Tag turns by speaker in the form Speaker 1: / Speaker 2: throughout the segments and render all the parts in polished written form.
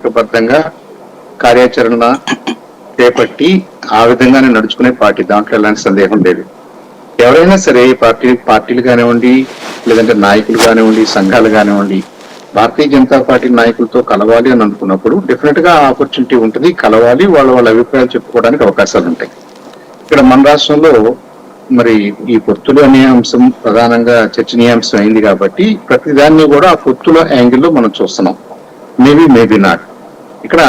Speaker 1: ప్రణాళికబద్ధంగా కార్యాచరణ చేపట్టి ఆ విధంగానే నడుచుకునే పార్టీ, దాంట్లో ఎలాంటి సందేహం లేదు. ఎవరైనా సరే పార్టీలు కానివ్వండి, లేదంటే నాయకులు కానివ్వండి, సంఘాలు కానివ్వండి, భారతీయ జనతా పార్టీ నాయకులతో కలవాలి అని అనుకున్నప్పుడు డెఫినెట్ గా ఆపర్చునిటీ ఉంటుంది, కలవాలి, వాళ్ళ అభిప్రాయాలు చెప్పుకోవడానికి అవకాశాలు ఉంటాయి. ఇక్కడ మన రాష్ట్రంలో మరి ఈ పొత్తులు అనే అంశం ప్రధానంగా చర్చనీయాంశం అయింది కాబట్టి ప్రతిదాన్ని కూడా ఆ పొత్తుల యాంగిల్లో మనం చూస్తున్నాం. Maybe not. ఇక్కడ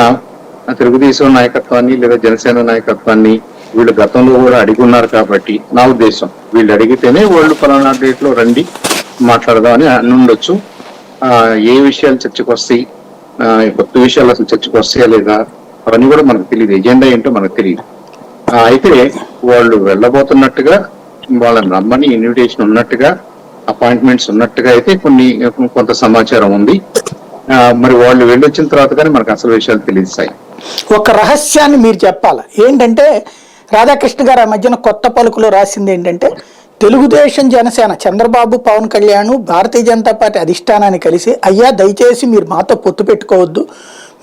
Speaker 1: తెలుగుదేశం నాయకత్వాన్ని లేదా జనసేన నాయకత్వాన్ని వీళ్ళు గతంలో కూడా అడిగి ఉన్నారు కాబట్టి నా ఉద్దేశం వీళ్ళు అడిగితేనే వాళ్ళు ఫలానా డేట్ లో రండి మాట్లాడదాం అని ఉండొచ్చు. ఏ విషయాలు చర్చకు వస్తాయి, కొత్త విషయాలు అసలు చర్చకు వస్తాయా లేదా అవన్నీ కూడా మనకు తెలియదు, ఎజెండా ఏంటో మనకు తెలియదు. అయితే వాళ్ళు వెళ్ళబోతున్నట్టుగా, వాళ్ళని రమ్మని ఇన్విటేషన్ ఉన్నట్టుగా, అపాయింట్మెంట్స్ ఉన్నట్టుగా అయితే కొంత సమాచారం ఉంది. మరి వాళ్ళు వెళ్ళొచ్చిన తర్వాత కానీ మనకు అసలు విషయాలు తెలియస్తాయి.
Speaker 2: ఒక రహస్యాన్ని మీరు చెప్పాలి. ఏంటంటే రాధాకృష్ణ గారు ఆ మధ్యన కొత్త పలుకులో రాసింది ఏంటంటే, తెలుగుదేశం జనసేన చంద్రబాబు పవన్ కళ్యాణ్ భారతీయ జనతా పార్టీ అధిష్టానాన్ని కలిసి, అయ్యా దయచేసి మీరు మాతో పొత్తు పెట్టుకోవద్దు,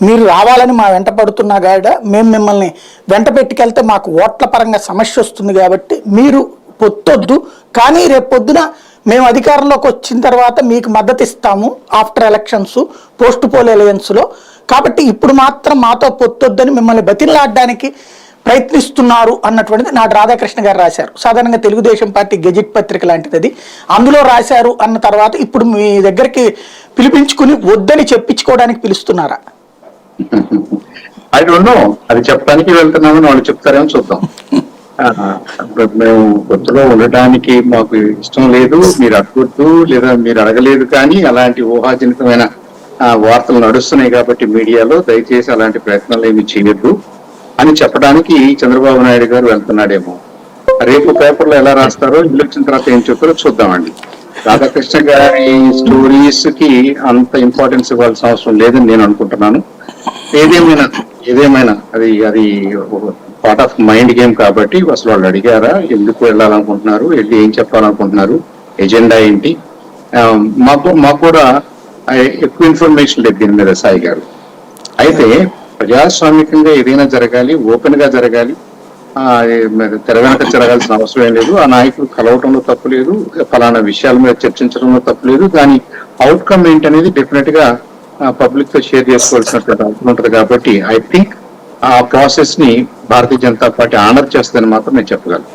Speaker 2: మీరు రావాలని మా వెంట పడుతున్నా కాడ మేము మిమ్మల్ని వెంట పెట్టుకెళ్తే మాకు ఓట్ల పరంగా సమస్య వస్తుంది కాబట్టి మీరు పొత్తొద్దు, కానీ రేపు పొద్దున మేము అధికారంలోకి వచ్చిన తర్వాత మీకు మద్దతు ఇస్తాము ఆఫ్టర్ ఎలక్షన్స్, పోస్ట్ పోల్ ఎలయన్స్లో, కాబట్టి ఇప్పుడు మాత్రం మాతో పొత్తొద్దని మిమ్మల్ని బతిలాడడానికి ప్రయత్నిస్తున్నారు అన్నటువంటిది నాడు రాధాకృష్ణ గారు రాశారు. సాధారణంగా తెలుగుదేశం పార్టీ గెజిట్ పత్రిక లాంటిది అది. అందులో రాశారు అన్న తర్వాత ఇప్పుడు మీ దగ్గరికి పిలిపించుకుని వద్దని చెప్పించుకోవడానికి పిలుస్తున్నారా?
Speaker 1: ఐ డోంట్ నో, అది చెప్పడానికి వెళ్తున్నామని వాళ్ళు చెప్తారేమో చూద్దాం. మేము పొత్తులో ఉండటానికి మాకు ఇష్టం లేదు, మీరు అడగొద్దు లేదా మీరు అడగలేదు, కానీ అలాంటి ఊహాజనితమైన వార్తలు నడుస్తున్నాయి కాబట్టి మీడియాలో దయచేసి అలాంటి ప్రయత్నాలు ఏమి చేయొద్దు అని చెప్పడానికి చంద్రబాబు నాయుడు గారు వెళ్తున్నాడేమో. రేపు పేపర్లో ఎలా రాస్తారో, ఇల్లు వచ్చిన తర్వాత ఏం చెప్తారో చూద్దామండి. రాధాకృష్ణ గారి స్టోరీస్ కి అంత ఇంపార్టెన్స్ ఇవ్వాల్సిన అవసరం లేదని నేను అనుకుంటున్నాను. ఏదేమైనా అది పార్ట్ ఆఫ్ మైండ్ గేమ్ కాబట్టి అసలు వాళ్ళు అడిగారా, ఎందుకు వెళ్ళాలనుకుంటున్నారు, వెళ్ళి ఏం చెప్పాలనుకుంటున్నారు, ఎజెండా ఏంటి, మాకు కూడా ఎక్కువ ఇన్ఫర్మేషన్ లేదు దీని మీద సాయి గారు. అయితే ప్రజాస్వామికంగా ఏదైనా జరగాలి, ఓపెన్ గా జరగాలి, తెర వెనక జరగాల్సిన అవసరం ఏం లేదు. ఆ నాయకులు కలవటంలో తప్పు లేదు, ఫలానా విషయాల మీద చర్చించడంలో తప్పు లేదు, కానీ అవుట్కమ్ ఏంటనేది డెఫినెట్ గా పబ్లిక్ తో షేర్ చేసుకోవాల్సినటువంటి అవసరం ఉంటుంది. కాబట్టి ఐ థింక్ ఆ ప్రాసెస్ ని భారతీయ జనతా పార్టీ ఆనర్ చేస్తుందని మాత్రం నేను చెప్పగలను.